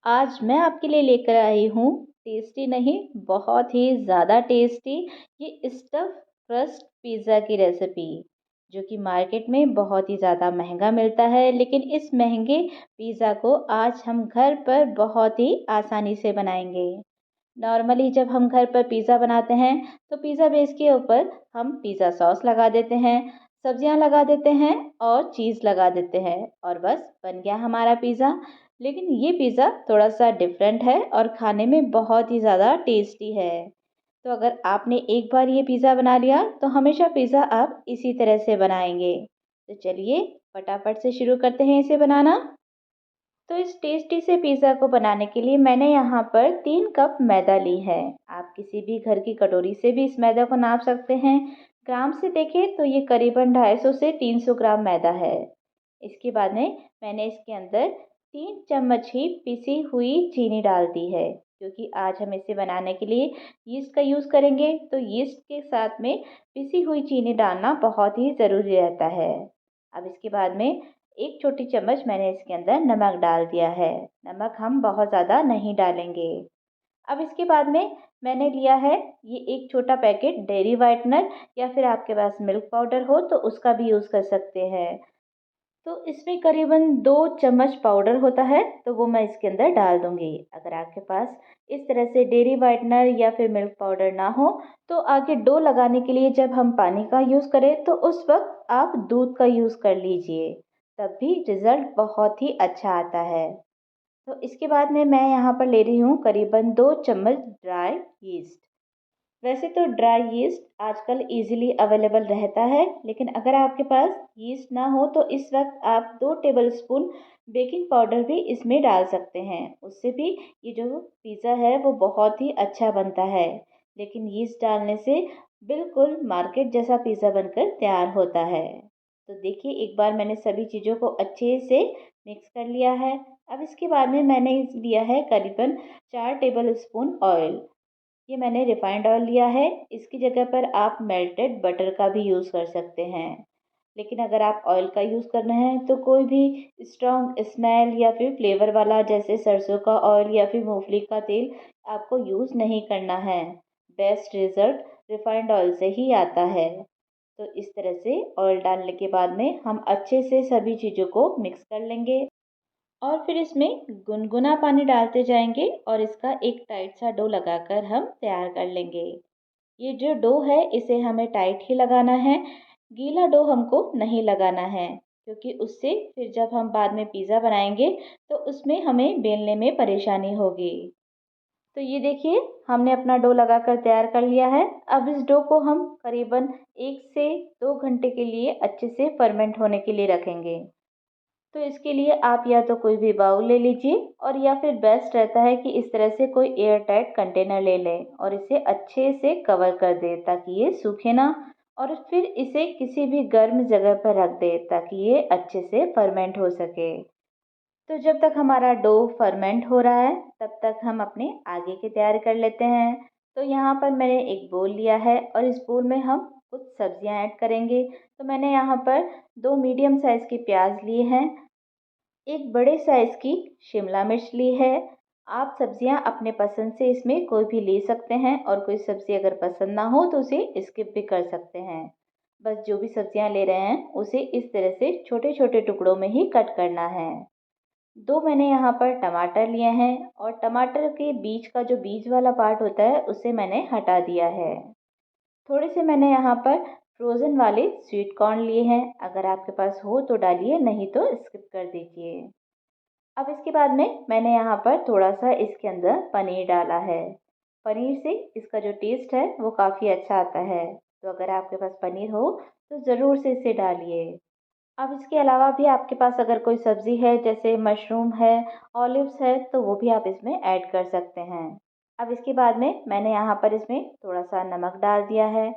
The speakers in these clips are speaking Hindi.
आज मैं आपके लिए लेकर आई हूँ टेस्टी नहीं बहुत ही ज़्यादा टेस्टी ये स्टफ़ क्रस्ट पिज़्ज़ा की रेसिपी जो कि मार्केट में बहुत ही ज़्यादा महंगा मिलता है। लेकिन इस महंगे पिज़्ज़ा को आज हम घर पर बहुत ही आसानी से बनाएंगे। नॉर्मली जब हम घर पर पिज़्ज़ा बनाते हैं तो पिज़्ज़ा बेस के ऊपर हम पिज़्ज़ा सॉस लगा देते हैं, सब्जियां लगा देते हैं और चीज़ लगा देते हैं और बस बन गया हमारा पिज़्ज़ा। लेकिन ये पिज़्ज़ा थोड़ा सा डिफरेंट है और खाने में बहुत ही ज़्यादा टेस्टी है। तो अगर आपने एक बार ये पिज़्ज़ा बना लिया तो हमेशा पिज़्ज़ा आप इसी तरह से बनाएंगे। तो चलिए फटाफट से शुरू करते हैं इसे बनाना। तो इस टेस्टी से पिज़्ज़ा को बनाने के लिए मैंने यहाँ पर 3 कप मैदा ली है। आप किसी भी घर की कटोरी से भी इस मैदा को नाप सकते हैं। ग्राम से देखें तो ये करीबन 250 से 300 ग्राम मैदा है। इसके बाद में मैंने इसके अंदर 3 चम्मच ही पिसी हुई चीनी डाल दी है, क्योंकि आज हम इसे बनाने के लिए यीस्ट का यूज़ करेंगे। तो यीस्ट के साथ में पिसी हुई चीनी डालना बहुत ही ज़रूरी रहता है। अब इसके बाद में 1 छोटी चम्मच मैंने इसके अंदर नमक डाल दिया है। नमक हम बहुत ज़्यादा नहीं डालेंगे। अब इसके बाद में मैंने लिया है ये एक छोटा पैकेट डेयरी वाइटनर, या फिर आपके पास मिल्क पाउडर हो तो उसका भी यूज़ कर सकते हैं। तो इसमें करीबन 2 चम्मच पाउडर होता है, तो वो मैं इसके अंदर डाल दूंगी। अगर आपके पास इस तरह से डेयरी वाइटनर या फिर मिल्क पाउडर ना हो तो आगे डो लगाने के लिए जब हम पानी का यूज़ करें तो उस वक्त आप दूध का यूज़ कर लीजिए, तब भी रिज़ल्ट बहुत ही अच्छा आता है। तो इसके बाद में मैं यहाँ पर ले रही हूँ करीबन 2 चम्मच ड्राई यीस्ट। वैसे तो ड्राई यीस्ट आजकल इजीली अवेलेबल रहता है, लेकिन अगर आपके पास यीस्ट ना हो तो इस वक्त आप 2 टेबलस्पून बेकिंग पाउडर भी इसमें डाल सकते हैं। उससे भी ये जो पिज़्ज़ा है वो बहुत ही अच्छा बनता है। लेकिन यीस्ट डालने से बिल्कुल मार्केट जैसा पिज़्ज़ा बनकर तैयार होता है। तो देखिए एक बार मैंने सभी चीज़ों को अच्छे से मिक्स कर लिया है। अब इसके बाद में मैंने लिया है करीबन 4 टेबलस्पून ऑयल। ये मैंने रिफाइंड ऑयल लिया है। इसकी जगह पर आप मेल्टेड बटर का भी यूज़ कर सकते हैं। लेकिन अगर आप ऑयल का यूज़ करना है तो कोई भी स्ट्रॉन्ग स्मेल या फिर फ्लेवर वाला जैसे सरसों का ऑयल या फिर मूंगफली का तेल आपको यूज़ नहीं करना है। बेस्ट रिजल्ट रिफाइंड ऑयल से ही आता है। तो इस तरह से ऑयल डालने के बाद में हम अच्छे से सभी चीज़ों को मिक्स कर लेंगे और फिर इसमें गुनगुना पानी डालते जाएंगे और इसका एक टाइट सा डो लगाकर हम तैयार कर लेंगे। ये जो डो है इसे हमें टाइट ही लगाना है, गीला डो हमको नहीं लगाना है, क्योंकि उससे फिर जब हम बाद में पिज़्ज़ा बनाएंगे तो उसमें हमें बेलने में परेशानी होगी। तो ये देखिए हमने अपना डो लगाकर तैयार कर लिया है। अब इस डो को हम करीबन 1 से 2 घंटे के लिए अच्छे से फर्मेंट होने के लिए रखेंगे। तो इसके लिए आप या तो कोई भी बाउल ले लीजिए और या फिर बेस्ट रहता है कि इस तरह से कोई एयर टाइट कंटेनर ले लें और इसे अच्छे से कवर कर दें ताकि ये सूखे ना, और फिर इसे किसी भी गर्म जगह पर रख दें ताकि ये अच्छे से फर्मेंट हो सके। तो जब तक हमारा डो फर्मेंट हो रहा है तब तक हम अपने आगे की तैयारी कर लेते हैं। तो यहाँ पर मैंने एक बोल लिया है और इस बोल में हम कुछ सब्जियां ऐड करेंगे। तो मैंने यहाँ पर 2 मीडियम साइज़ के प्याज लिए हैं, एक बड़े साइज़ की शिमला मिर्च ली है। आप सब्जियां अपने पसंद से इसमें कोई भी ले सकते हैं और कोई सब्ज़ी अगर पसंद ना हो तो उसे स्किप भी कर सकते हैं। बस जो भी सब्जियां ले रहे हैं उसे इस तरह से छोटे छोटे टुकड़ों में ही कट करना है। 2 मैंने यहाँ पर टमाटर लिए हैं और टमाटर के बीच का जो बीज वाला पार्ट होता है उसे मैंने हटा दिया है। थोड़े से मैंने यहाँ पर फ्रोज़न वाले स्वीट कॉर्न लिए हैं, अगर आपके पास हो तो डालिए, नहीं तो स्किप कर दीजिए। अब इसके बाद में मैंने यहाँ पर थोड़ा सा इसके अंदर पनीर डाला है। पनीर से इसका जो टेस्ट है वो काफ़ी अच्छा आता है। तो अगर आपके पास पनीर हो तो ज़रूर से इसे डालिए। अब इसके अलावा भी आपके पास अगर कोई सब्ज़ी है जैसे मशरूम है, ऑलिव्स है, तो वो भी आप इसमें ऐड कर सकते हैं। अब इसके बाद में मैंने यहाँ पर इसमें थोड़ा सा नमक डाल दिया है,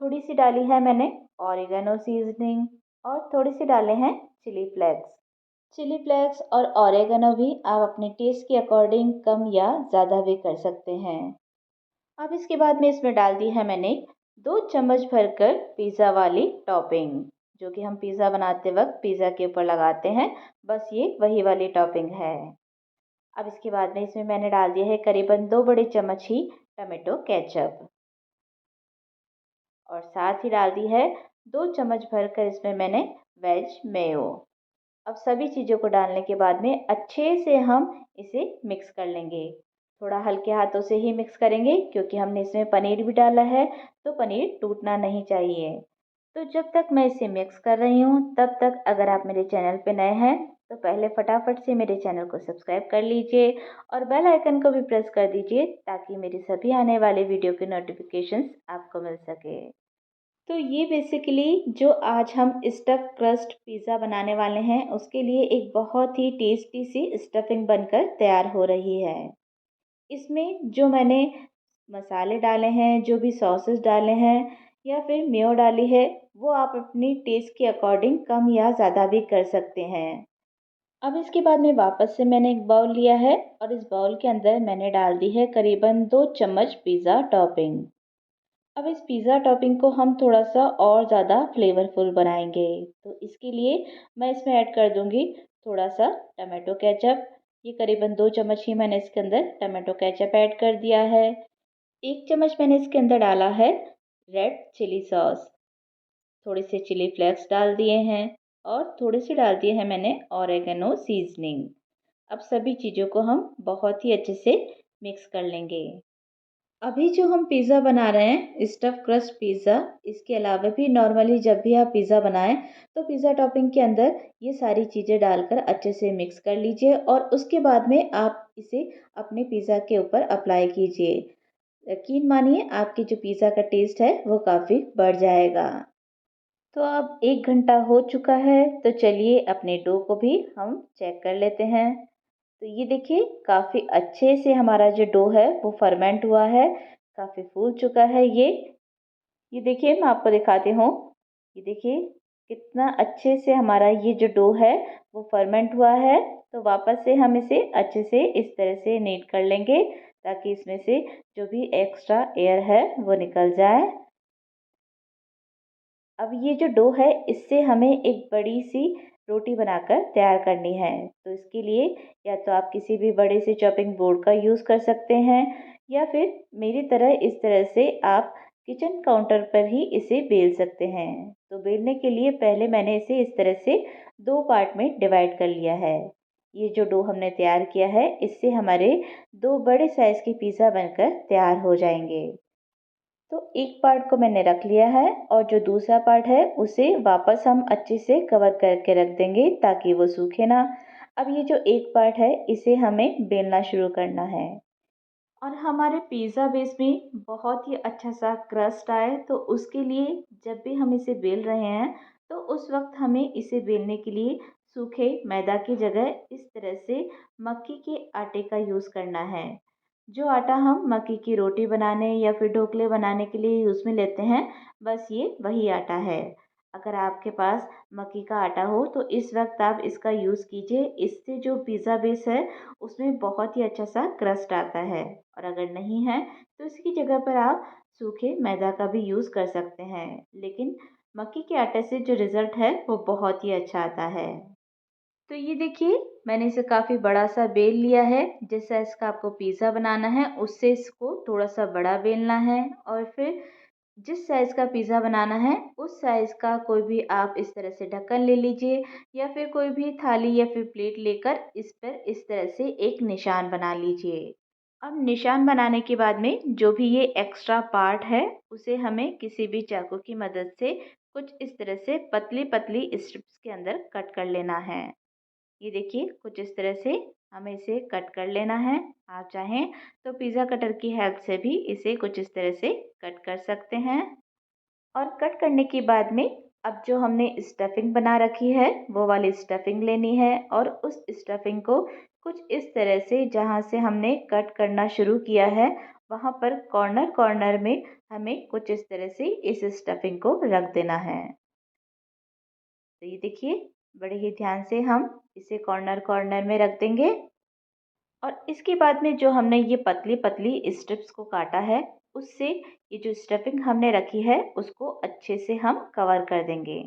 थोड़ी सी डाली है मैंने ऑरिगेनो सीजनिंग और थोड़ी सी डाले हैं चिली फ्लेक्स। चिली फ्लेक्स और ऑरिगेनो भी आप अपने टेस्ट के अकॉर्डिंग कम या ज़्यादा भी कर सकते हैं। अब इसके बाद में इसमें डाल दी है मैंने 2 चम्मच भरकर पिज़्ज़ा वाली टॉपिंग, जो कि हम पिज़्ज़ा बनाते वक्त पिज़्ज़ा के ऊपर लगाते हैं। बस ये वही वाली टॉपिंग है। अब इसके बाद में इसमें मैंने डाल दिया है करीबन 2 बड़े चम्मच ही टमाटो केचप और साथ ही डाल दी है 2 चम्मच भरकर इसमें मैंने वेज मेयो। अब सभी चीज़ों को डालने के बाद में अच्छे से हम इसे मिक्स कर लेंगे। थोड़ा हल्के हाथों से ही मिक्स करेंगे क्योंकि हमने इसमें पनीर भी डाला है, तो पनीर टूटना नहीं चाहिए। तो जब तक मैं इसे मिक्स कर रही हूँ तब तक अगर आप मेरे चैनल पे नए हैं तो पहले फटाफट से मेरे चैनल को सब्सक्राइब कर लीजिए और बेल आइकन को भी प्रेस कर दीजिए ताकि मेरी सभी आने वाले वीडियो के नोटिफिकेशंस आपको मिल सके। तो ये बेसिकली जो आज हम स्टफ़ क्रस्ट पिज़्ज़ा बनाने वाले हैं उसके लिए एक बहुत ही टेस्टी सी स्टफिंग बनकर तैयार हो रही है। इसमें जो मैंने मसाले डाले हैं, जो भी सॉसेस डाले हैं या फिर मेयो डाली है, वो आप अपनी टेस्ट के अकॉर्डिंग कम या ज़्यादा भी कर सकते हैं। अब इसके बाद में वापस से मैंने एक बाउल लिया है और इस बाउल के अंदर मैंने डाल दी है करीबन 2 चम्मच पिज़्ज़ा टॉपिंग। अब इस पिज़्ज़ा टॉपिंग को हम थोड़ा-सा और ज़्यादा फ्लेवरफुल बनाएँगे। तो इसके लिए मैं इसमें ऐड कर दूँगी थोड़ा-सा टोमेटो केचप। ये करीबन 2 चम्मच ही मैंने इसके अंदर टोमेटो केचप ऐड कर दिया है। 1 चम्मच मैंने इसके अंदर डाला है रेड चिली सॉस। थोड़े से चिली फ्लेक्स डाल दिए हैं और थोड़े से डाल दिए हैं मैंने ऑरिगेनो सीज़निंग। अब सभी चीज़ों को हम बहुत ही अच्छे से मिक्स कर लेंगे। अभी जो हम पिज़्ज़ा बना रहे हैं स्टफ़ क्रस्ट पिज़्ज़ा, इसके अलावा भी नॉर्मली जब भी आप पिज़्ज़ा बनाएं तो पिज़्ज़ा टॉपिंग के अंदर ये सारी चीज़ें डालकर अच्छे से मिक्स कर लीजिए और उसके बाद में आप इसे अपने पिज़्ज़ा के ऊपर अप्लाई कीजिए। यकीन मानिए आपकी जो पिज़्ज़ा का टेस्ट है वो काफ़ी बढ़ जाएगा। तो अब 1 घंटा हो चुका है तो चलिए अपने डो को भी हम चेक कर लेते हैं। तो ये देखिए काफ़ी अच्छे से हमारा जो डो है वो फर्मेंट हुआ है, काफ़ी फूल चुका है ये। ये देखिए मैं आपको दिखाती हूँ। ये देखिए कितना अच्छे से हमारा ये जो डो है वो फर्मेंट हुआ है। तो वापस से हम इसे अच्छे से इस तरह से नीट कर लेंगे ताकि इसमें से जो भी एक्स्ट्रा एयर है वो निकल जाए। अब ये जो डो है इससे हमें एक बड़ी सी रोटी बनाकर तैयार करनी है। तो इसके लिए या तो आप किसी भी बड़े से चॉपिंग बोर्ड का यूज़ कर सकते हैं या फिर मेरी तरह इस तरह से आप किचन काउंटर पर ही इसे बेल सकते हैं। तो बेलने के लिए पहले मैंने इसे इस तरह से 2 पार्ट में डिवाइड कर लिया है। ये जो डो हमने तैयार किया है इससे हमारे 2 बड़े साइज़ के पिज़्ज़ा बनकर तैयार हो जाएंगे। तो एक पार्ट को मैंने रख लिया है और जो दूसरा पार्ट है उसे वापस हम अच्छे से कवर करके रख देंगे ताकि वो सूखे ना। अब ये जो एक पार्ट है इसे हमें बेलना शुरू करना है और हमारे पिज़्ज़ा बेस में बहुत ही अच्छा सा क्रस्ट आए तो उसके लिए जब भी हम इसे बेल रहे हैं तो उस वक्त हमें इसे बेलने के लिए सूखे मैदा की जगह इस तरह से मक्की के आटे का यूज़ करना है। जो आटा हम मक्की की रोटी बनाने या फिर ढोकले बनाने के लिए यूज़ में लेते हैं, बस ये वही आटा है। अगर आपके पास मक्की का आटा हो तो इस वक्त आप इसका यूज़ कीजिए। इससे जो पिज़्ज़ा बेस है उसमें बहुत ही अच्छा सा क्रस्ट आता है और अगर नहीं है तो इसकी जगह पर आप सूखे मैदा का भी यूज़ कर सकते हैं। लेकिन मक्की के आटे से जो रिज़ल्ट है वो बहुत ही अच्छा आता है। तो ये देखिए मैंने इसे काफ़ी बड़ा सा बेल लिया है। जिस साइज़ का आपको पिज़्ज़ा बनाना है उससे इसको थोड़ा सा बड़ा बेलना है और फिर जिस साइज़ का पिज़्ज़ा बनाना है उस साइज़ का कोई भी आप इस तरह से ढक्कन ले लीजिए या फिर कोई भी थाली या फिर प्लेट लेकर इस पर इस तरह से एक निशान बना लीजिए। अब निशान बनाने के बाद में जो भी ये एक्स्ट्रा पार्ट है उसे हमें किसी भी चाकू की मदद से कुछ इस तरह से पतली पतली स्ट्रिप्स के अंदर कट कर लेना है। ये देखिए कुछ इस तरह से हमें इसे कट कर लेना है। आप चाहें तो पिज़्ज़ा कटर की हेल्प से भी इसे कुछ इस तरह से कट कर सकते हैं और कट करने के बाद में अब जो हमने स्टफिंग बना रखी है वो वाली स्टफिंग लेनी है और उस स्टफिंग को कुछ इस तरह से जहाँ से हमने कट करना शुरू किया है वहाँ पर कॉर्नर कॉर्नर में हमें कुछ इस तरह से इस स्टफिंग को रख देना है। तो ये देखिए बड़े ही ध्यान से हम इसे कॉर्नर कॉर्नर में रख देंगे और इसके बाद में जो हमने ये पतली पतली स्ट्रिप्स को काटा है उससे ये जो स्टफिंग हमने रखी है उसको अच्छे से हम कवर कर देंगे।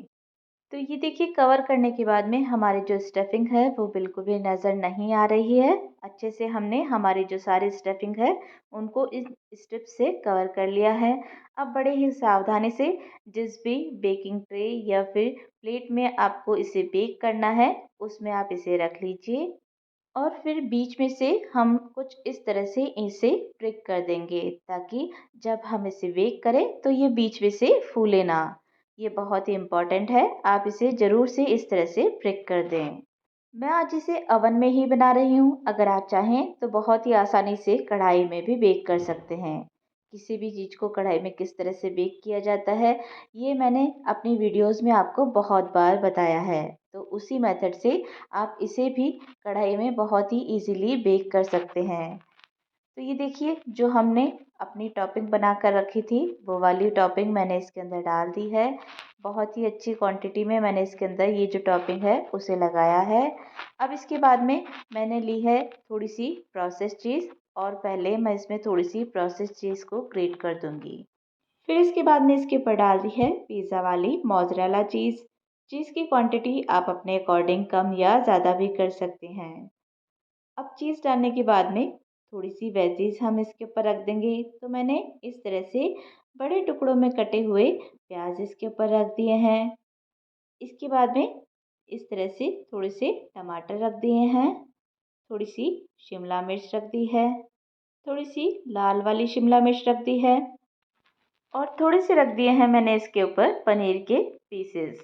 तो ये देखिए कवर करने के बाद में हमारी जो स्टफिंग है वो बिल्कुल भी नज़र नहीं आ रही है। अच्छे से हमने हमारी जो सारी स्टफिंग है उनको इस स्ट्रिप से कवर कर लिया है। अब बड़े ही सावधानी से जिस भी बेकिंग ट्रे या फिर प्लेट में आपको इसे बेक करना है उसमें आप इसे रख लीजिए और फिर बीच में से हम कुछ इस तरह से इसे प्रिक कर देंगे ताकि जब हम इसे बेक करें तो ये बीच में से फूले ना। ये बहुत ही इम्पोर्टेंट है, आप इसे ज़रूर से इस तरह से प्रिक कर दें। मैं आज इसे अवन में ही बना रही हूँ, अगर आप चाहें तो बहुत ही आसानी से कढ़ाई में भी बेक कर सकते हैं। किसी भी चीज़ को कढ़ाई में किस तरह से बेक किया जाता है ये मैंने अपनी वीडियोस में आपको बहुत बार बताया है, तो उसी मेथड से आप इसे भी कढ़ाई में बहुत ही इजीली बेक कर सकते हैं। तो ये देखिए जो हमने अपनी टॉपिंग बना कर रखी थी वो वाली टॉपिंग मैंने इसके अंदर डाल दी है। बहुत ही अच्छी क्वांटिटी में मैंने इसके अंदर ये जो टॉपिंग है उसे लगाया है। अब इसके बाद में मैंने ली है थोड़ी सी प्रोसेस चीज़ और पहले मैं इसमें थोड़ी सी प्रोसेस चीज़ को ग्रेट कर दूंगी। फिर इसके बाद में इसके ऊपर डाल दी है पिज़्ज़ा वाली मोज़रेला चीज़। चीज़ की क्वांटिटी आप अपने अकॉर्डिंग कम या ज़्यादा भी कर सकते हैं। अब चीज़ डालने के बाद में थोड़ी सी वेजीज हम इसके ऊपर रख देंगे। तो मैंने इस तरह से बड़े टुकड़ों में कटे हुए प्याज इसके ऊपर रख दिए हैं। इसके बाद में इस तरह से थोड़े से टमाटर रख दिए हैं, थोड़ी सी शिमला मिर्च रख दी है, थोड़ी सी लाल वाली शिमला मिर्च रख दी है और थोड़े से रख दिए हैं मैंने इसके ऊपर पनीर के पीसेस।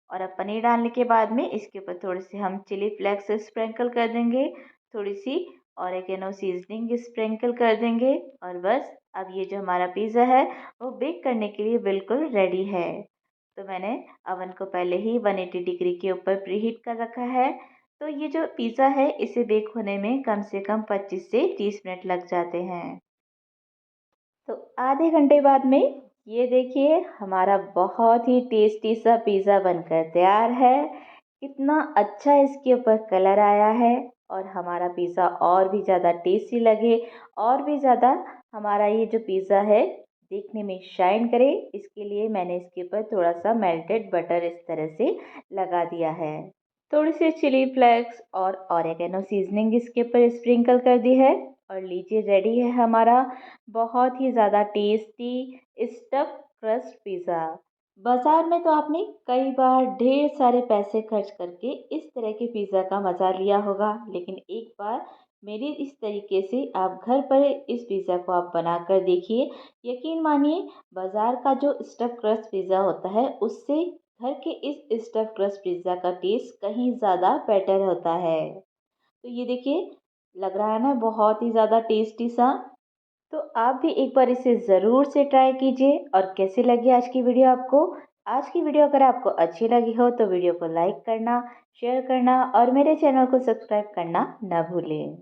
और अब पनीर डालने के बाद में इसके ऊपर थोड़े से हम चिली फ्लेक्स स्प्रिंकल कर देंगे, थोड़ी सी ऑरिगेनो सीजनिंग स्प्रिंकल कर देंगे और बस अब ये जो हमारा पिज़्ज़ा है वो बेक करने के लिए बिल्कुल रेडी है। तो मैंने अवन को पहले ही 180 डिग्री के ऊपर प्रीहीट कर रखा है। तो ये जो पिज़्ज़ा है इसे बेक होने में कम से कम 25 से 30 मिनट लग जाते हैं। तो आधे घंटे बाद में ये देखिए हमारा बहुत ही टेस्टी सा पिज़्ज़ा बनकर तैयार है। कितना अच्छा इसके ऊपर कलर आया है और हमारा पिज़्ज़ा और भी ज़्यादा टेस्टी लगे और भी ज़्यादा हमारा ये जो पिज़्ज़ा है देखने में शाइन करे, इसके लिए मैंने इसके ऊपर थोड़ा सा मेल्टेड बटर इस तरह से लगा दिया है। थोड़ी सी चिली फ्लेक्स और ऑरिगेनो सीजनिंग इसके ऊपर स्प्रिंकल कर दी है और लीजिए रेडी है हमारा बहुत ही ज़्यादा टेस्टी स्टफ क्रस्ट पिज़्ज़ा। बाज़ार में तो आपने कई बार ढेर सारे पैसे खर्च करके इस तरह के पिज़्ज़ा का मज़ा लिया होगा, लेकिन एक बार मेरी इस तरीके से आप घर पर इस पिज़्ज़ा को आप बना कर देखिए। यकीन मानिए बाज़ार का जो स्टफ क्रस्ट पिज़्ज़ा होता है उससे घर के इस स्टफ क्रस्ट पिज़्ज़ा का टेस्ट कहीं ज़्यादा बेटर होता है। तो ये देखिए लग रहा है ना बहुत ही ज़्यादा टेस्टी सा। तो आप भी एक बार इसे ज़रूर से ट्राई कीजिए और कैसी लगी आज की वीडियो आपको। आज की वीडियो अगर आपको अच्छी लगी हो तो वीडियो को लाइक करना, शेयर करना और मेरे चैनल को सब्सक्राइब करना ना भूलें।